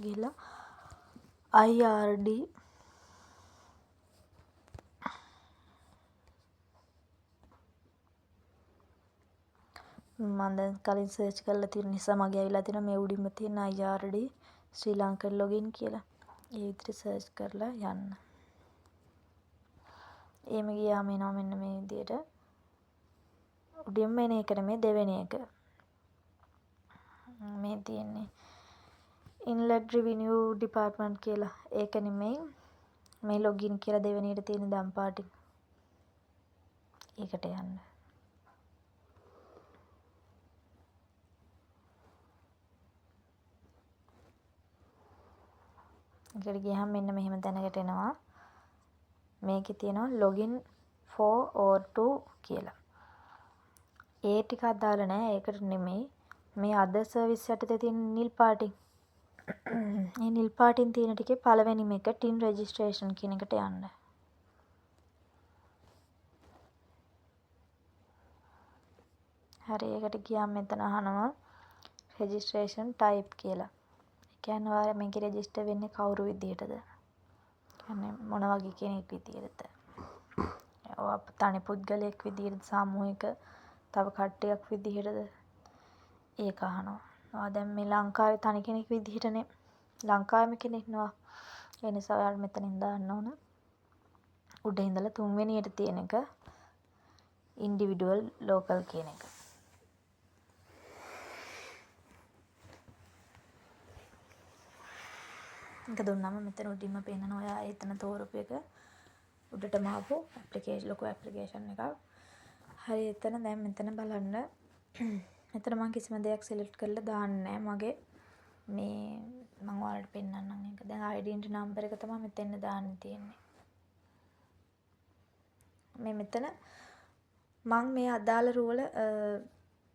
ගිහිල්ලා IRD මම දැන් කලින් සර්ච් කරලා තියෙන නිසා මගේ ඇවිල්ලා තියෙනවා මේ උඩින්ම තියෙන IRD ශ්‍රී ලංකන් ලොගින් කියලා. ඒ විදිහට සර්ච් කරලා යන්න. එහෙම ගියාම එනවා මෙන්න මේ විදිහට. උඩින්ම එන එක නෙමෙයි දෙවෙනි එක. මේ තියෙන්නේ Inland Revenue Department කියලා. ඒක නෙමෙයි. මේ ලොගින් කියලා දෙවෙනියට තියෙන දම් පාටින්. ඒකට යන්න. ඒකට ගියහම මෙන්න මෙහෙම තැනකට එනවා. මේකේ තියෙනවා login for or to කියලා. ඒ ටික අදාළ නැහැ. ඒකට නෙමෙයි. මේ other service යටතේ තියෙන නිල් පාටින්. මේ නිල් පාටින් තියෙන ටිකේ පළවෙනිම එක tin registration කියන එකට යන්න. හරි ඒකට ගියාම මෙතන අහනවා registration type කියලා. ඒ කියන්නේ ඔයාලා මේකේ register වෙන්නේ කවුරු විදියටද? කියන්නේ මොන වගේ කෙනෙක් විදියටද? ඔය තනි පුද්ගලයෙක් විදියටද සාමූහික තව කට්ටියක් විදියටද? ඒක අහනවා. ඔයා දැන් මේ ලංකාවේ තනි කෙනෙක් විදිහටනේ ලංකාවේම කෙනෙක් නවා. ඒ නිසා ඔයාලා මෙතනින් දාන්න ඕන. උඩ ඉඳලා තුන්වෙනියට තියෙන එක individual local කියන එක. ඒක දුන්නාම මෙතන උඩින්ම පේනවා ඔයා එතන තෝරපු එක උඩටම ආපු ලොකු ඇප්ලිකේෂන් එකක්. හරි එතන දැන් මෙතන බලන්න. මෙතන මම කිසිම දෙයක් සිලෙක්ට් කරලා දාන්නේ නැහැ. මගේ මේ මම ඔයාලට පෙන්නන්නම් ඒක. දැන් identity number එක තමයි මෙතන දාන්න තියෙන්නේ. මේ මෙතන මම මේ අදාළ රූල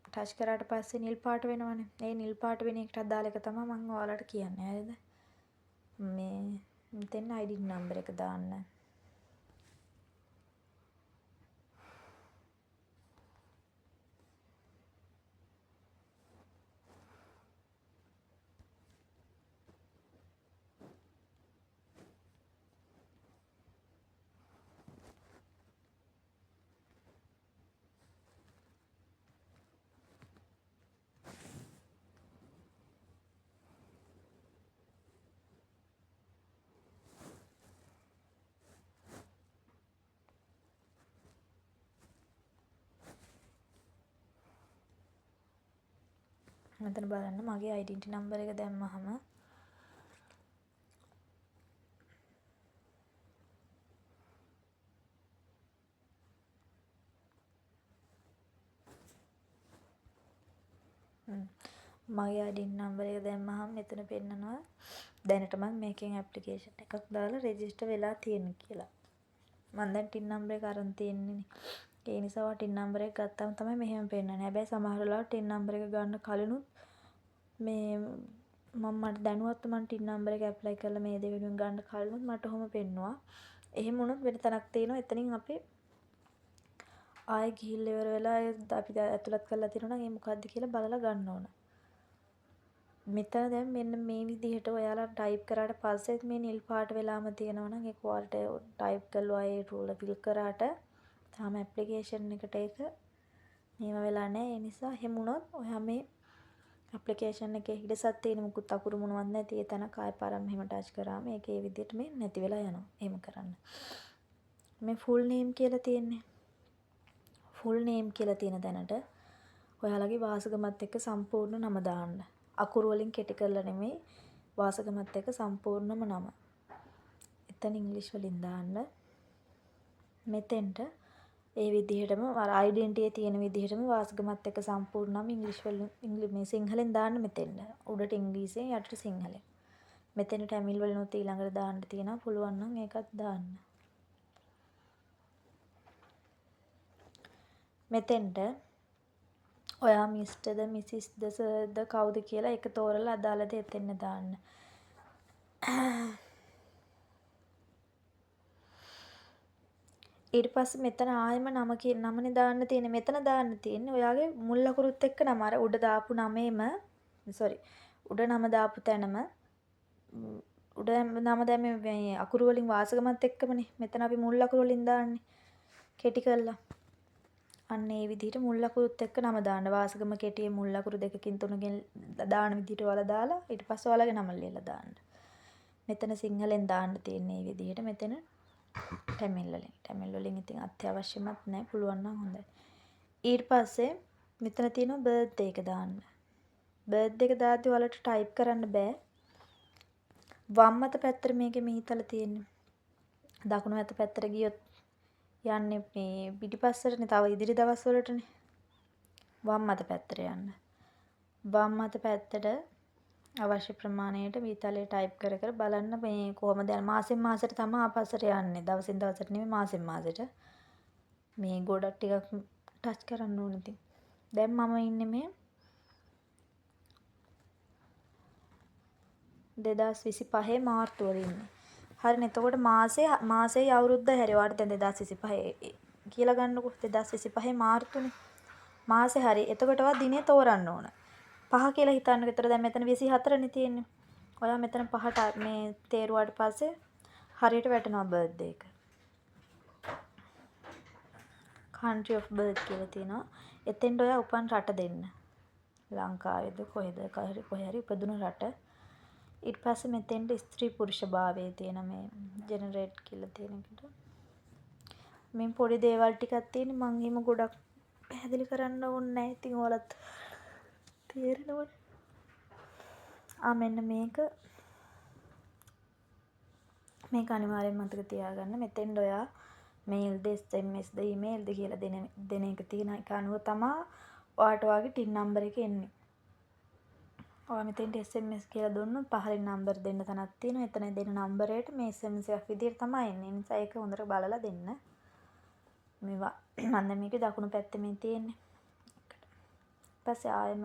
ටච් කරාට පස්සේ නිල් පාට වෙනවනේ. ඒ නිල් පාට වෙන එකට අදාළ එක තමයි මම ඔයාලට කියන්නේ. හරිද? මේ මෙතන ID number එක දාන්න. මෙතන බලන්න මගේ identity number එක දැම්මහම මගේ identity number එක දැම්මහම මෙතන පෙන්නනවා දැනටමත් මේකෙන් application එකක් දාලා register වෙලා තියෙන කියලා. මම දැන් TIN number එක අරන් තියෙන්නේ. ඒ නිසා TIN number එක ගත්තාම තමයි මෙහෙම පෙන්නන්නේ. හැබැයි සමහර වෙලාවට TIN number එක ගන්න කලිනුත් මේ මට දැනුවත් මම TIN number එක apply කරලා මේ දේ වෙනුවෙන් ගන්න කලිනුත් මට ඔහොම පෙන්නවා. එහෙම වුණොත් වෙන තැනක් තියෙනවා. එතනින් අපි ආයෙ ගිහිල්ලා ඉවර වෙලා අපි ඇතුළත් කරලා තියෙනවා නම් ඒ මොකද්ද කියලා බලලා ගන්න ඕන. මෙතන දැන් මෙන්න මේ විදිහට ඔයාලා ටයිප් කරාට පස්සෙත් මේ නිල් පාට වෙලාම තියෙනවා නම් ඒක ඔයාලට ටයිප් කරලා ඒ රූල ෆිල් කරාට තාම ඇප්ලිකේෂන් එකට ඒක මේව වෙලා නැහැ. ඒ නිසා එහෙම වුණොත් ඔයා මේ ඇප්ලිකේෂන් එකේ හිඩසක් තියෙන මුකුත් අකුරු මොනවත් නැති ඒ තැන කාය පාරම් මෙහෙම ටච් කරාම ඒක ඒ විදිහට මේ නැති වෙලා යනවා. එහෙම කරන්න. මේ ෆුල් නේම් කියලා තියෙන්නේ. ෆුල් නේම් කියලා තියෙන තැනට ඔයාලගේ වාසගමත් එක්ක සම්පූර්ණ නම දාන්න. අකුරු වලින් කෙටි කරලා නෙමෙයි වාසගමත් එක්ක සම්පූර්ණම නම. එතන ඉංග්‍රීසි වලින් දාන්න. මෙතෙන්ට ඒ විදිහටම අර ඩෙන්ටිටි තියෙන විදිහටම වාසගමත් එක්ක සම්පූර්ණ නම ඉංග්‍රීසි වලින් මේ සිංහලෙන් දාන්න මෙතෙන්ට. උඩට ඉංග්‍රීසියෙන් යටට සිංහලෙන්. මෙතෙන්ට ටැමිල් වලිනුත් ඊළඟට දාන්න තියෙනවා. පුළුවන් නම් ඒකත් දාන්න. මෙතෙන්ට ඔයා මිස්ටර්ද මිසිස්ද සර්ද කවුද කියලා එක තෝරලා අදාළ දේ එතෙන්න දාන්න. ඊට පස්සේ මෙතන ආයෙම නමනේ දාන්න තියෙන්නේ. මෙතන දාන්න තියෙන්නේ ඔයාගේ මුල් අකුරුත් එක්ක නම. අර උඩ දාපු නමේම උඩ නම දාපු තැනම උඩ නම දැන් මේ අකුරු වලින් වාසගමත් එක්කමනේ. මෙතන අපි මුල් අකුරු වලින් දාන්නේ. කෙටි කරලා. අන්න ඒ විදිහට මුල් අකුරුත් එක්ක නම දාන්න. වාසගම කෙටියේ මුල් අකුරු දෙකකින් තුනකින් දාන විදිහට ඔයාලා දාලා ඊට පස්සේ ඔයාලගේ නම ලියලා දාන්න. මෙතන සිංහලෙන් දාන්න තියෙන්නේ මේ විදිහට. මෙතන ටැමිල් වලින්. ටැමිල් වලින් ඉතින් අත්‍යවශ්‍යමත් නැහැ. පුළුවන් නම් හොඳයි. ඊට පස්සේ මෙතන තියෙනවා බර්ත්ඩේ එක දාන්න. බර්ත්ඩේ එක දාද්දි ඔයාලට ටයිප් කරන්න බෑ. වම් අත පැත්තට මේකේ මිහිතල තියෙන්නේ. දකුණු අත පැත්තට ගියොත් යන්නේ මේ පිටිපස්සටනේ. තව ඉදිරි දවස් වලටනේ. වම් අත පැත්තට යන්න. වම් අත පැත්තට අවශ්‍ය ප්‍රමාණයට මිහිතලේ ටයිප් කර කර බලන්න මේ කොහොමද යන මාසෙන් මාසෙට තමයි ආපස්සට යන්නේ. දවසින් දවසට නෙමෙයි මාසෙන් මාසෙට. මේ ගොඩක් ටිකක් ටච් කරන්න ඕනේ ඉතින්. දැන් මම ඉන්නේ මේ 2025 මාර්තු වල ඉන්නේ. හරිනේ. එතකොට මාසේ අවුරුද්ද හැරි. ඔයාලට දැන් 2025 කියලා ගන්නකො. 2025 මාර්තුනේ. මාසේ හරි. එතකොටවත් දිනේ තෝරන්න ඕන. 5 කියලා හිතන්නකො. ඒතර දැන් මෙතන 24නේ තියෙන්නේ. ඔයා මෙතන 5ට මේ තේරුවාට පස්සේ හරියට වැටෙනවා බර්ත්ඩේ එක. country of birth කියලා තියෙනවා. එතෙන්ට ඔයා උපන් රට දෙන්න. ලංකාවේද කොහෙද කොහේ හරි උපදුණු රට. ඊට පස්සේ මෙතෙන්ට ස්ත්‍රී පුරුෂ භාවයේ තියෙන මේ ජෙනරේට් කියලා තියෙන එකට. මේ පොඩි දේවල් ටිකක් තියෙන මම එහෙම ගොඩක් පැහැදිලි කරන්න ඕනේ නැහැ. ඉතින් ඔයාලත් තේරෙනවනේ. මෙන්න මේක අනිවාර්යෙන් මතක තියාගන්න. මෙතෙන්ට ඔයා මේල්ද SMS ද ඊමේල්ද කියලා දෙන එක තියෙන එක අනුව තමයි ඔයාට ඔයාගේ ටින් නම්බර් එක එන්නේ. ඔයා මෙතෙන්ට SMS කියලා දුන්නොත් පහලින් නම්බර් දෙන්න තැනක් තියෙනවා. එතන දෙන නම්බරයට මේ SMS එකක් විදියට තමයි එන්නේ. ඒ නිසා ඒක හොඳට බලලා දෙන්න. මේවා මම දැන් මේකේ දකුණු පැත්තේ මේ තියෙන්නේ. ඊපස්සේ ආයෙම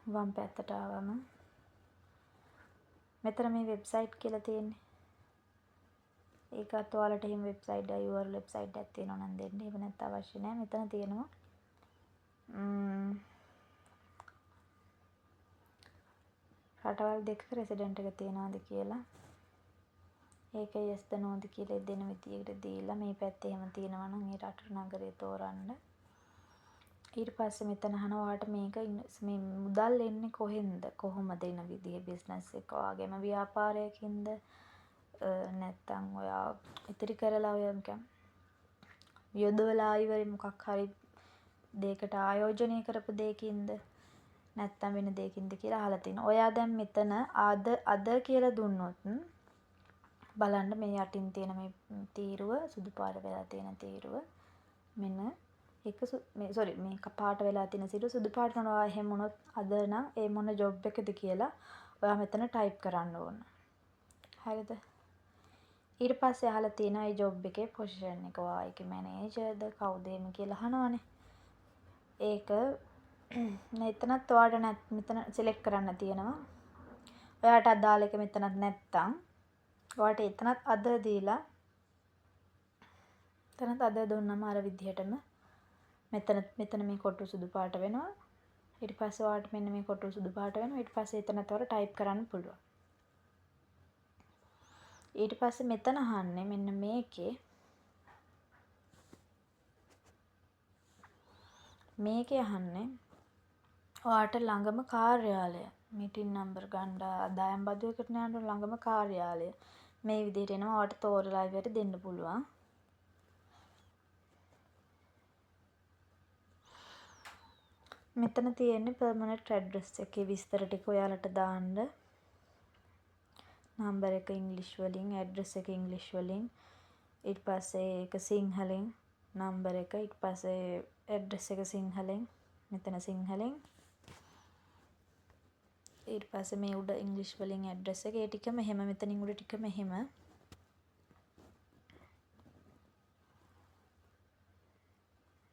වම් පැත්තට ආවම මෙතන මේ වෙබ්සයිට් කියලා තියෙන්නේ. ඒකත් ඔයාලට එහෙම වෙබ්සයිට් URL වෙබ්සයිට් එකක් තියෙනවා නම් දෙන්න. ඒක නැත්නම් අවශ්‍ය නැහැ. මෙතන තියෙනවා රටවල් දෙකක රෙසිඩන්ට් එක තියනවාද කියලා. ඒක yes ද no ද කියලා දෙන විදියකට දීලා මේ පැත්තේ එහෙම තියෙනවා නම් ඒ රට නගරය තෝරන්න. ඊට පස්සේ මෙතන අහනවා ඔයාට මේක මේ මුදල් එන්නේ කොහෙන්ද? කොහොමද එන විදිය බිස්නස් එක ඔයාගේම ව්‍යාපාරයකින්ද? නැත්තම් ඔයා ඉතිරි කරලා ඔය නිකන් යොදවලා ඉවරේ මොකක් හරි දෙයකට ආයෝජනය කරපු දෙයකින්ද? නැත්තම් වෙන දෙයකින්ද කියලා අහලා තිනවා. ඔයා දැන් මෙතන අද කියලා දුන්නොත් බලන්න මේ යටින් තියෙන මේ තීරුව සුදු පාට වෙලා තියෙන තීරුව මෙන්න මේ කපාට වෙලා තියෙන තීරුව සුදු පාට කරනවා. එහෙම වුණොත් අද නම් ඒ මොන ජොබ් එකද කියලා ඔයා මෙතන ටයිප් කරන්න ඕන. හරිද? ඊට පස්සේ අහලා තියෙනවා මේ ජොබ් එකේ පොසිෂන් එක. ඔයා ඒකේ මැනේජර්ද කවුද එහෙම කියලා අහනවනේ. ඒක මෙතනත් ඔයාලට මෙතන සිලෙක්ට් කරන්න තියෙනවා. ඔයාට අදාළ එක මෙතනත් නැත්තම් ඔයාට එතනත් අද දීලා එතනත් අද දුන්නම අර විදිහටම මෙතන මේ කොටු සුදු පාට වෙනවා. ඊට පස්සේ ඔයාට මෙන්න මේ කොටු සුදු පාට වෙනවා. ඊට පස්සේ එතනත් ඔයාලා ටයිප් කරන්න පුළුවන්. ඊට පස්සේ මෙතන අහන්නේ මෙන්න මේකේ අහන්නේ ඔයාට ළඟම කාර්යාලය මීටින් නම්බර් ගන්න ආදායම් බදු එකට යන ළඟම කාර්යාලය මේ විදිහට එනවා. ඔයාට තෝරලා ඉවර දෙන්න පුළුවන්. මෙතන තියෙන්නේ පර්මනන්ට් ඇඩ්‍රස් එකේ විස්තර ටික ඔයාලට දාන්න. නම්බර් එක ඉංග්‍රීසි වලින් ඇඩ්‍රස් එක ඉංග්‍රීසි වලින් ඊට පස්සේ ඒක සිංහලෙන් නම්බර් එක ඊට පස්සේ ඇඩ්‍රස් එක සිංහලෙන් මෙතන සිංහලෙන් ඊට පස්සේ මේ උඩ ඉංග්‍රීසි වලින් ඇඩ්‍රස් එක ඒ ටිකම එහෙම මෙතනින් උඩ ටිකම එහෙම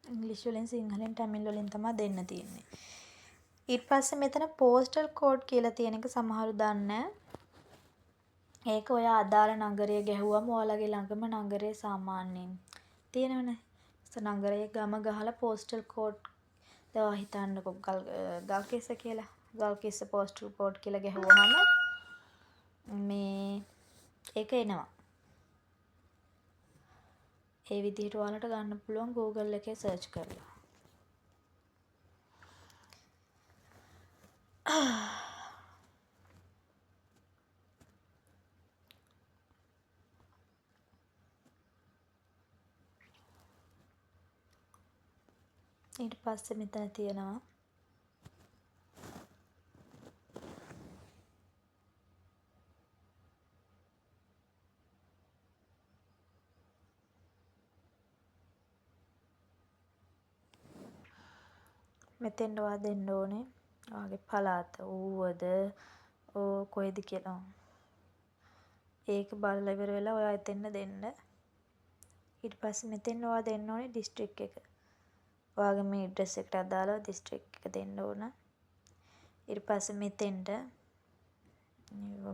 ඉංග්‍රීසි වලින් සිංහලෙන් ටැමිල් වලින් තමයි දෙන්න තියෙන්නේ. ඊට පස්සේ මෙතන පෝස්ටල් කෝඩ් කියලා තියෙන එක සමහරු දන්නේ නැහැ. ඒක ඔයා අදාළ නගරය ගැහුවම ඔයාලගේ ළඟම නගරේ සාමාන්‍යයෙන් තියෙනවනේ. නගරයේ ගම ගහලා පෝස්ටල් කෝඩ් දවා හිතන්නකො ගල්කෙස්ස කියලා. ගල්කිස්ස පෝස්ට් රිපෝට් කියලා ගැහුවාම මේ ඒක එනවා. ඒ විදිහට ඔයාලට ගන්න පුළුවන් Google එකේ සර්ච් කරලා. ඊට පස්සේ මෙතන තියෙනවා මෙතෙන්ට ඔයා දෙන්න ඕනේ ඔයාගේ පළාත ඌවද කොහෙද කියලා. ඒක බලලා ඉවර වෙලා ඔයා එතෙන්න දෙන්න. ඊට පස්සේ මෙතෙන් ඔයා දෙන්න ඕනේ ඩිස්ට්‍රික්ට් එක. ඔයාගේ මේ ඇඩ්‍රස් එකට අදාළව ඩිස්ට්‍රික්ට් එක දෙන්න ඕන. ඊට පස්සේ මෙතෙන්ට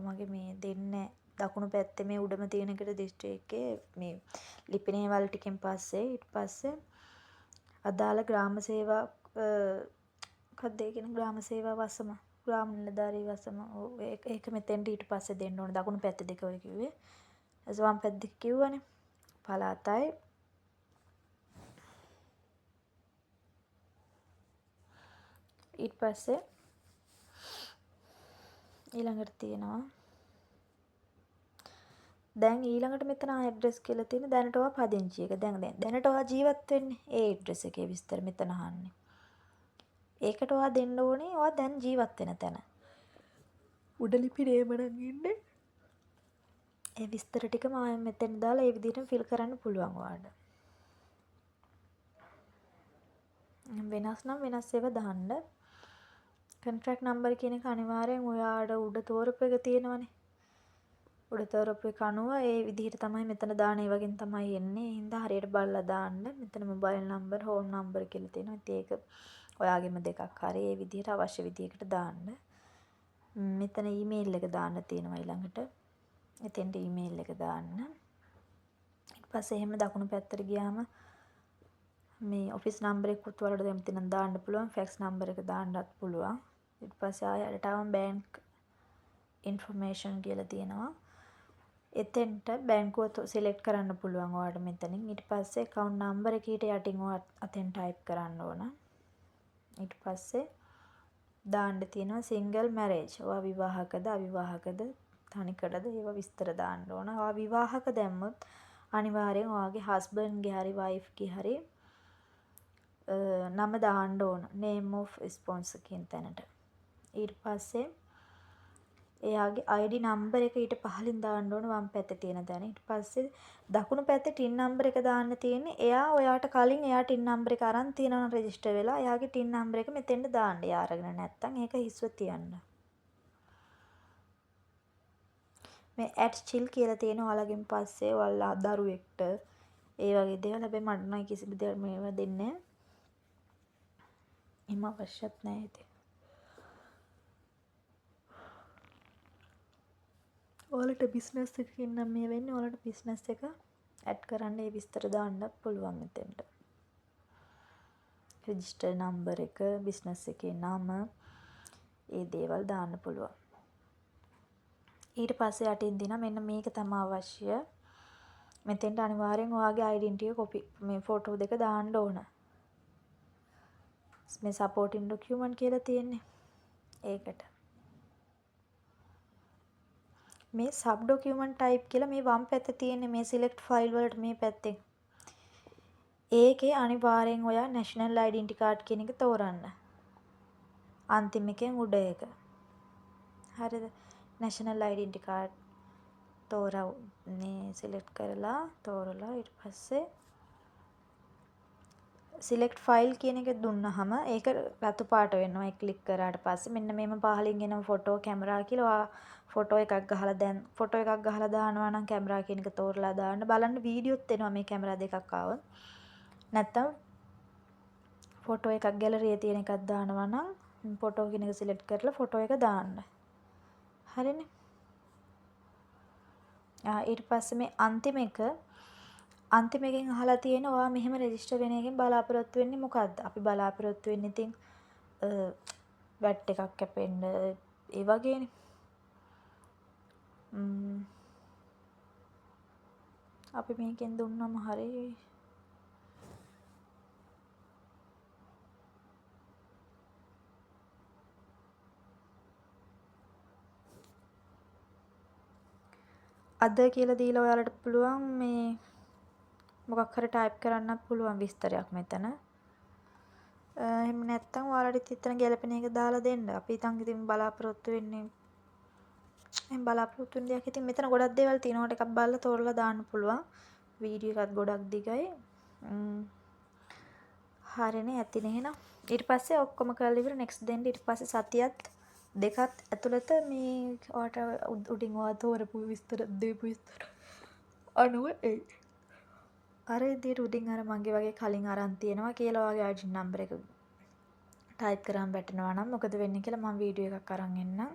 මගේ මේ දෙන්නේ දකුණු පැත්තේ මේ උඩම තියෙන එකට ඩිස්ට්‍රික්ට් එකේ මේ ලිපිනේ වල ටිකෙන් පස්සේ ඊට පස්සේ අදාළ ග්‍රාම සේවා මොකක්ද ඒ කියන ග්‍රාම සේවා වසම ග්‍රාම නිලධාරී වසම ඒක මෙතෙන්ට ඊට පස්සේ දෙන්න ඕනේ. දකුණු පැත්ත දෙක ඔය කිව්වේ. ඊට වම් පැත්ත දෙක කිව්වනේ. පළාතයි ඊට පස්සේ ඊළඟට තියෙනවා දැන් ඊළඟට මෙතන ඇඩ්‍රස් කියලා තියෙන දැනට ඔයා පදිංචි එක. දැනට ඔයා ජීවත් වෙන්නේ ඒ ඇඩ්‍රස් එකේ විස්තර මෙතන අහන්නේ. ඒකට ඔයා දෙන්න ඕනේ ඔයා දැන් ජීවත් වෙන තැන. උඩ ලිපිනේ මනම් ඉන්නේ. ඒ විස්තර ටික මම මෙතෙන් දාලා ඒ විදිහටම ෆිල් කරන්න පුළුවන් ඔයාලට. වෙනස් නම් වෙනස් ඒවා දාන්න. කොන්ට්‍රැක්ට් නම්බර් කියන එක අනිවාර්යෙන් ඔයාට උඩ තෝරපු එක තියෙනවනේ. උඩ තෝරපු එක අනුව ඒ විදිහට තමයි මෙතන දාන ඒ වගේම තමයි එන්නේ. ඒ හින්දා හරියට බලලා දාන්න. මෙතන මොබයිල් නම්බර්, හෝම් නම්බර් කියලා තියෙනවා. ඉතින් ඒක ඔයාගෙම දෙකක් හරි ඒ විදිහට අවශ්‍ය විදිහකට දාන්න. මෙතන ඊමේල් එක දාන්න තියෙනවා ඊළඟට. එතෙන්ට ඊමේල් එක දාන්න. ඊට පස්සේ එහෙම දකුණු පැත්තට ගියාම මේ ඔෆිස් නම්බර් එකකුත් වලට දෙන්න තියෙනවා දාන්න පුළුවන්. ෆැක්ස් නම්බර් එක දාන්නත් පුළුවන්. ඊට පස්සේ ආයෙ ටවුන් බැංක් ඉන්ෆර්මේෂන් කියලා තියෙනවා. එතෙන්ට බැංකුව සිලෙක්ට් කරන්න පුළුවන් ඔයාලට මෙතනින්. ඊට පස්සේ account number එක ඊට යටින් ඔයා අතෙන් type කරන්න ඕන. ඊට පස්සේ දාන්න තියෙනවා single marriage. ඔයා විවාහකද අවිවාහකද තනිකඩද ඒවා විස්තර දාන්න ඕන. ඔයා විවාහක දැම්මොත් අනිවාර්යෙන් ඔයාගේ husband ගේ හරි wife ගේ හරි නම දාන්න ඕන. name of sponsor කියන තැනට. ඊට පස්සේ එයාගේ ID නම්බර් එක ඊට පහලින් දාන්න ඕන වම් පැත්තේ තියෙන තැන. ඊට පස්සේ දකුණු පැත්තේ TIN නම්බර් එක දාන්න තියෙන්නේ. එයා ඔයාට කලින් එයා TIN නම්බර් එක අරන් තියෙනවා රෙජිස්ටර් වෙලා. එයාගේ TIN නම්බර් එක මෙතෙන්ට දාන්න. එයා අරගෙන නැත්තම් ඒක හිස්ව තියන්න. මේ @chill කියලා තියෙන ඔයාලගෙන් පස්සේ ඔයාලා දරුවෙක්ට ඒ වගේ දේවල් හැබැයි මට නම් කිසිම දෙයක් මේවා දෙන්නේ නැහැ. එහෙම අවශ්‍යත් නැහැ ඉතින්. ඔයාලට බිස්නස් එකකින් නම් මේ වෙන්නේ ඔයාලට බිස්නස් එක ඇඩ් කරන්න ඒ විස්තර දාන්නත් පුළුවන් මෙතෙන්ට. රෙජිස්ටර් නම්බර් එක, බිස්නස් එකේ නම, ඒ දේවල් දාන්න පුළුවන්. ඊට පස්සේ යටින් දිනා මෙන්න මේක තමයි අවශ්‍ය. මෙතෙන්ට අනිවාර්යෙන් ඔයාගේ ඩෙන්ටිටි කොපි මේ ෆොටෝ දෙක දාන්න ඕන. මේ සපෝටින් ඩොකියුමන්ට් කියලා තියෙන්නේ. ඒකට මේ සබ් ඩොකියුමන්ට් ටයිප් කියලා මේ වම් පැත්තේ තියෙන මේ සිලෙක්ට් ෆයිල් වලට මේ පැත්තේ. ඒකේ අනිවාර්යෙන් ඔයා නැෂනල් ඩෙන්ටිටි කාඩ් කියන එක තෝරන්න. අන්තිම එකෙන් උඩ එක. හරිද? නැෂනල් ඩෙන්ටිටි කාඩ් තෝරා මේ සිලෙක්ට් කරලා තෝරලා ඊට පස්සේ සිලෙක්ට් ෆයිල් කියන එක දුන්නාම ඒක රතු පාට වෙනවා. ඒ ක්ලික් කරාට පස්සේ මෙන්න මේම පහලින් එන ෆොටෝ කැමරා කියලා ඔයා ෆොටෝ එකක් ගහලා දැන් ෆොටෝ එකක් ගහලා දානවා නම් කැමරා කියන එක තෝරලා දාන්න. බලන්න වීඩියෝත් එනවා මේ කැමරා දෙකක් ආවොත්. නැත්තම් ෆොටෝ එකක් ගැලරියේ තියෙන එකක් දානවා නම් ෆොටෝ කියන එක සිලෙක්ට් කරලා ෆොටෝ එක දාන්න. හරිනේ? ඊට පස්සේ මේ අන්තිම එකෙන් අහලා තියෙන ඔයා මෙහෙම රෙජිස්ටර් වෙන එකෙන් බලාපොරොත්තු වෙන්නේ මොකද්ද? අපි බලාපොරොත්තු වෙන්නේ ඉතින් වැට් එකක් කැපෙන්න ඒ වගේනේ. අපි මේකෙන් දුන්නම හරි. අද කියලා දීලා ඔයාලට පුළුවන් මේ මොකක් හරි ටයිප් කරන්නත් පුළුවන් විස්තරයක් මෙතන. එහෙම නැත්නම් ඔයාලට ඉතින් ගැළපෙන එක දාලා දෙන්න. අපි ඉතින් බලාපොරොත්තු වෙන්නේ එහෙනම් බලාපොරොත්තු වෙන දෙයක් ඉතින් මෙතන ගොඩක් දේවල් තියෙනවා. ටිකක් බලලා තෝරලා දාන්න පුළුවන්. වීඩියෝ එකත් ගොඩක් දිගයි. හරිනේ ඇතිනේ එහෙනම්. ඊට පස්සේ ඔක්කොම කරලා ඉවර නෙක්ස්ට් දෙන්න. ඊට පස්සේ සතියත් දෙකත් ඇතුළත මේ ඔයාලට උඩින් ඔයා තෝරපු විස්තර දීපු විස්තර අනුව එයි. අර විදියට උඩින් අර මගේ වගේ කලින් අරන් තියෙනවා කියලා ඔයාගේ ආයිඩි නම්බර් එක ටයිප් කරාම වැටෙනවා නම් මොකද වෙන්නේ කියලා මම වීඩියෝ එකක් අරන් එන්නම්.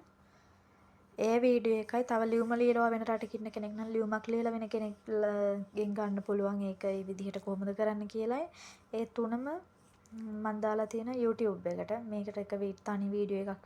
ඒ වීඩියෝ එකයි තව ලියුම ලියලා වෙන රටකින් ඉන්න කෙනෙක් නම් ලියුමක් ලියලා වෙන කෙනෙක්ගෙන් ගන්න පුළුවන් ඒක ඒ විදිහට කොහොමද කරන්න කියලායි. ඒ තුනම මම දාලා තියෙන YouTube එකට. මේකට එක තනි වීඩියෝ එකක්